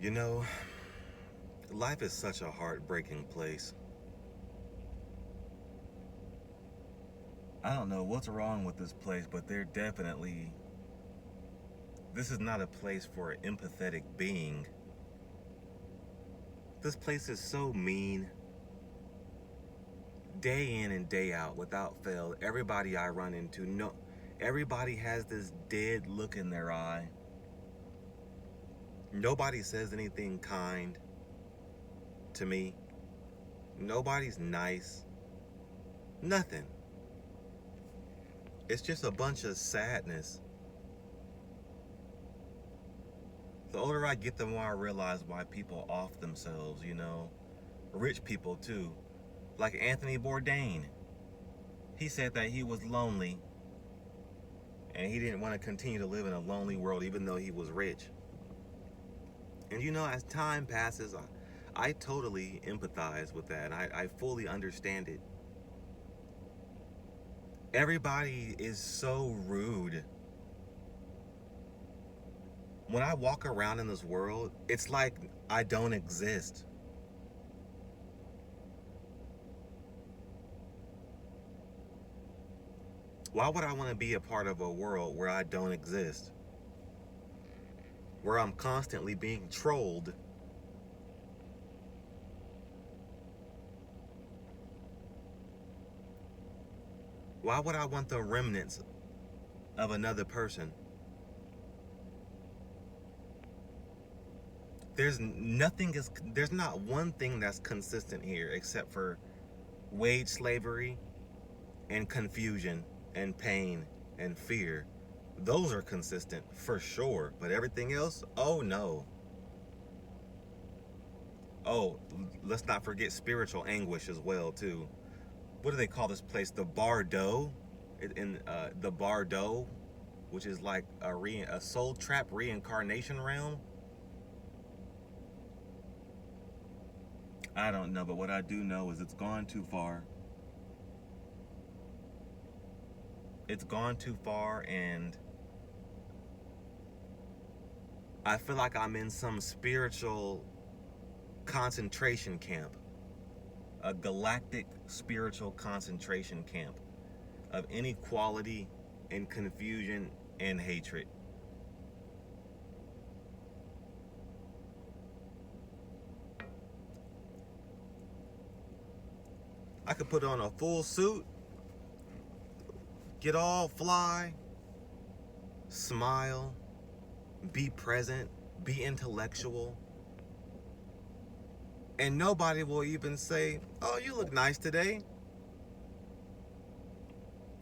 You know, life is such a heartbreaking place. I don't know what's wrong with this place, but this is not a place for an empathetic being. This place is so mean. Day in and day out, without fail, everybody I run into, no, everybody has this dead look in their eye. Nobody says anything kind to me. Nobody's nice. Nothing. It's just a bunch of sadness. The older I get, the more I realize why people off themselves, you know. Rich people, too. Like Anthony Bourdain. He said that he was lonely and he didn't want to continue to live in a lonely world even though he was rich. And you know, as time passes, I totally empathize with that. I fully understand it. Everybody is so rude. When I walk around in this world, it's like I don't exist. Why would I want to be a part of a world where I don't exist? Where I'm constantly being trolled? Why would I want the remnants of another person? There's not one thing that's consistent here except for wage slavery and confusion and pain and fear. Those are consistent for sure, but everything else, oh no. Oh, let's not forget spiritual anguish as well too. What do they call this place? The Bardo, in the Bardo, which is like a soul trap reincarnation realm. I don't know, but what I do know is it's gone too far. It's gone too far, and I feel like I'm in some spiritual concentration camp, a galactic spiritual concentration camp of inequality and confusion and hatred. I could put on a full suit, get all fly, smile, be present, be intellectual, and nobody will even say, "Oh, you look nice today."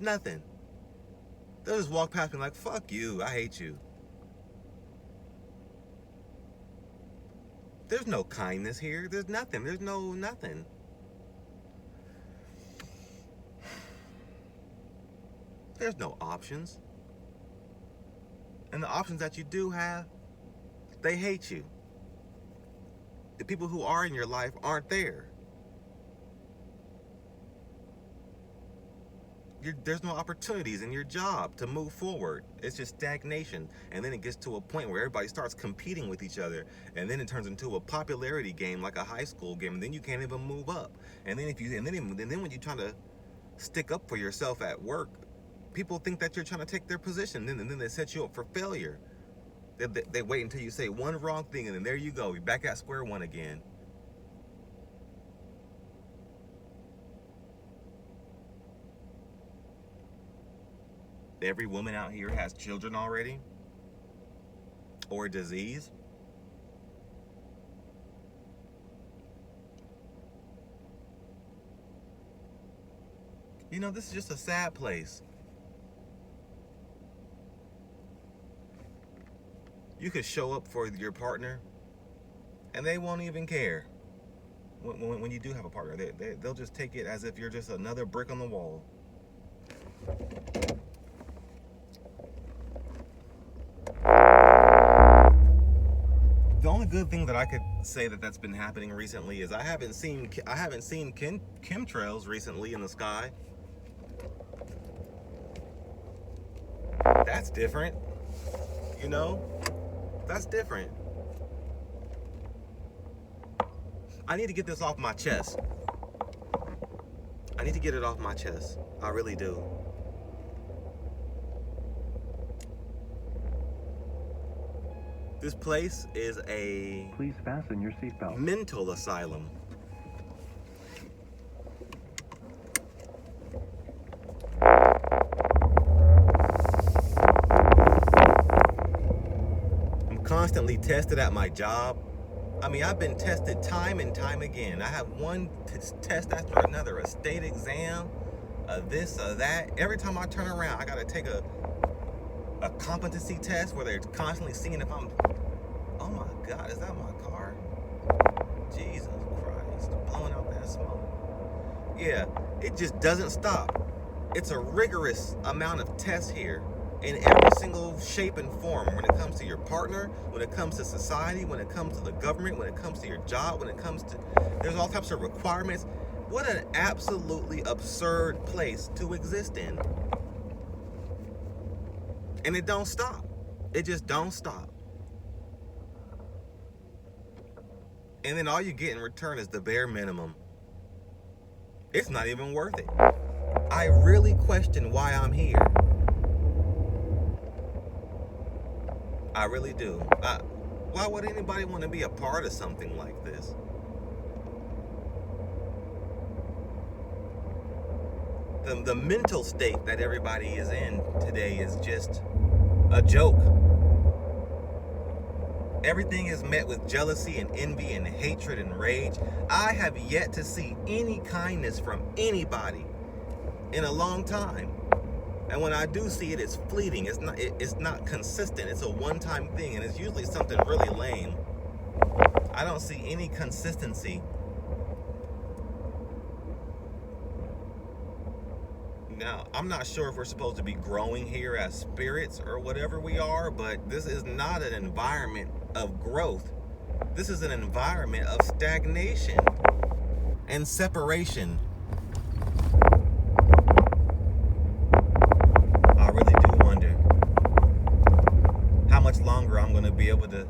Nothing. They'll just walk past me like, "Fuck you, I hate you." There's no kindness here. There's nothing. There's no nothing. There's no options. And the options that you do have, they hate you. The people who are in your life aren't there. There's no opportunities in your job to move forward. It's just stagnation. And then it gets to a point where everybody starts competing with each other. And then it turns into a popularity game, like a high school game. And then you can't even move up. And then when you try to stick up for yourself at work, people think that you're trying to take their position. And then they set you up for failure. They wait until you say one wrong thing, and then there you go. You're back at square one again. Every woman out here has children already, or a disease. You know, this is just a sad place. You could show up for your partner, and they won't even care. When you do have a partner, they'll just take it as if you're just another brick on the wall. The only good thing that I could say that's been happening recently is I haven't seen chemtrails recently in the sky. That's different. You know, that's different. I need to get this off my chest. I need to get it off my chest. I really do. This place is a Please fasten your seatbelt. mental asylum. I'm constantly tested at my job. I mean, I've been tested time and time again. I have one test after another, a state exam, this, that. Every time I turn around, I gotta take a competency test where they're constantly seeing if I'm, oh my God, is that my car? Jesus Christ, blowing out that smoke. Yeah, it just doesn't stop. It's a rigorous amount of tests here in every single shape and form, when it comes to your partner, when it comes to society, when it comes to the government, when it comes to your job, when it comes to, there's all types of requirements. What an absolutely absurd place to exist in. And it don't stop. It just don't stop. And then all you get in return is the bare minimum. It's not even worth it. I really question why I'm here. I really do. Why would anybody want to be a part of something like this? The mental state that everybody is in today is just a joke. Everything is met with jealousy and envy and hatred and rage. I have yet to see any kindness from anybody in a long time. And when I do see it, it's fleeting. It's not consistent. It's a one-time thing, and it's usually something really lame. I don't see any consistency. Now, I'm not sure if we're supposed to be growing here as spirits or whatever we are, but this is not an environment of growth. This is an environment of stagnation and separation. I really do wonder how much longer I'm going to be able to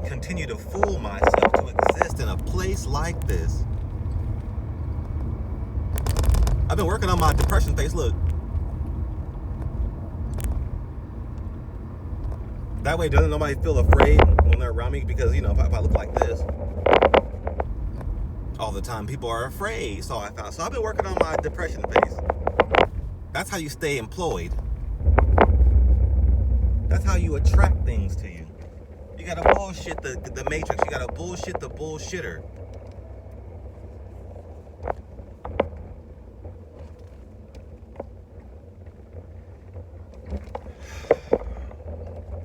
continue to fool myself to exist in a place like this. I've been working on my depression face. Look. That way doesn't nobody feel afraid when they're around me, because, you know, if I look like this all the time, people are afraid. So I found. So I've been working on my depression face. That's how you stay employed. That's how you attract things to you. You gotta bullshit the matrix. You gotta bullshit the bullshitter.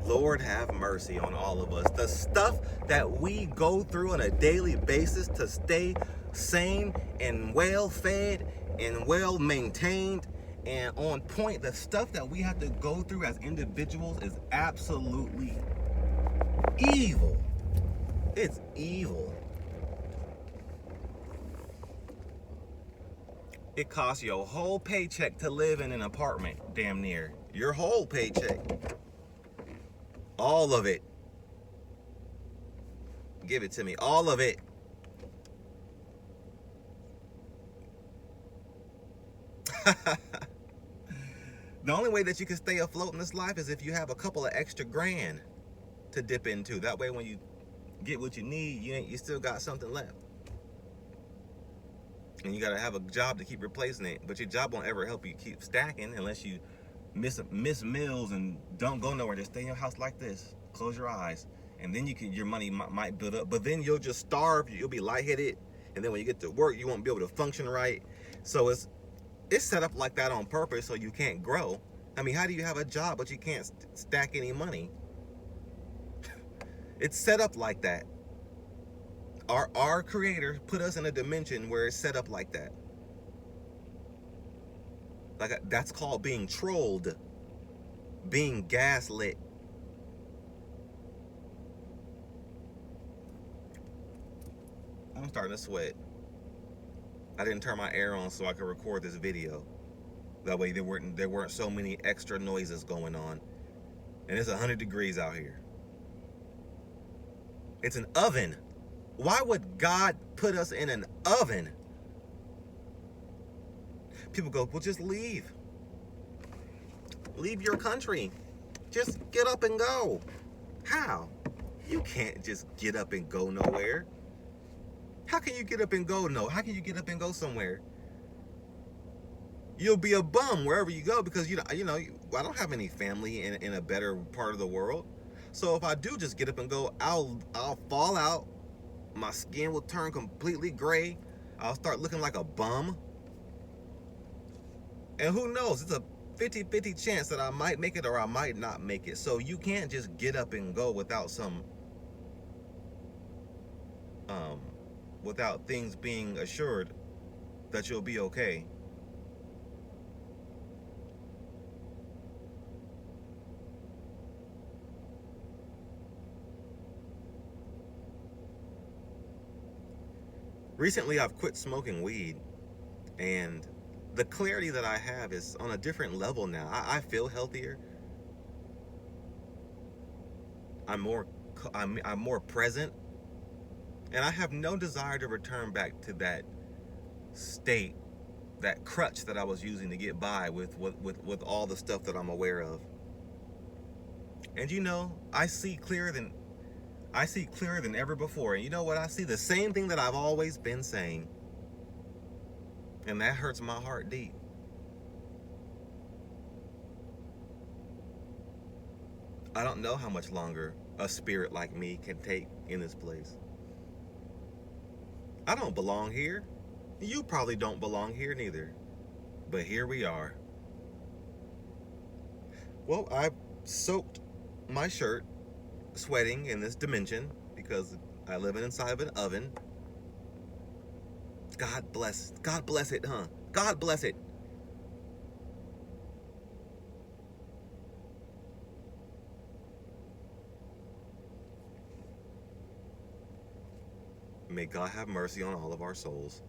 Lord have mercy on all of us. The stuff that we go through on a daily basis to stay sane and well fed and well maintained and on point, the stuff that we have to go through as individuals is absolutely evil. It's evil. It costs you a whole paycheck to live in an apartment, damn near. Your whole paycheck. All of it. Give it to me. All of it. The only way that you can stay afloat in this life is if you have a couple of extra grand to dip into. That way when you get what you need, you still got something left. And you gotta have a job to keep replacing it. But your job won't ever help you keep stacking unless you miss meals and don't go nowhere. Just stay in your house like this. Close your eyes, and then your money might build up. But then you'll just starve. You'll be lightheaded, and then when you get to work, you won't be able to function right. So it's set up like that on purpose, so you can't grow. I mean, how do you have a job but you can't stack any money? It's set up like that. Our creator put us in a dimension where it's set up like that. Like, that's called being trolled, being gaslit. I'm starting to sweat. I didn't turn my air on so I could record this video. That way there weren't so many extra noises going on. And it's 100 degrees out here. It's an oven. Why would God put us in an oven? People go, well, just leave. Leave your country. Just get up and go. How? You can't just get up and go nowhere. How can you get up and go? No. How can you get up and go somewhere? You'll be a bum wherever you go because I don't have any family in a better part of the world. So if I do just get up and go, I'll fall out. My skin will turn completely gray. I'll start looking like a bum. And who knows? It's a 50-50 chance that I might make it or I might not make it. So you can't just get up and go without things being assured that you'll be okay. Recently, I've quit smoking weed, and the clarity that I have is on a different level now. I feel healthier. I'm more present, and I have no desire to return back to that state, that crutch that I was using to get by with all the stuff that I'm aware of. And I see clearer than ever before. And you know what? I see the same thing that I've always been saying. And that hurts my heart deep. I don't know how much longer a spirit like me can take in this place. I don't belong here. You probably don't belong here neither. But here we are. Well, I soaked my shirt sweating in this dimension because I live inside of an oven. God bless it, huh? God bless it. May God have mercy on all of our souls.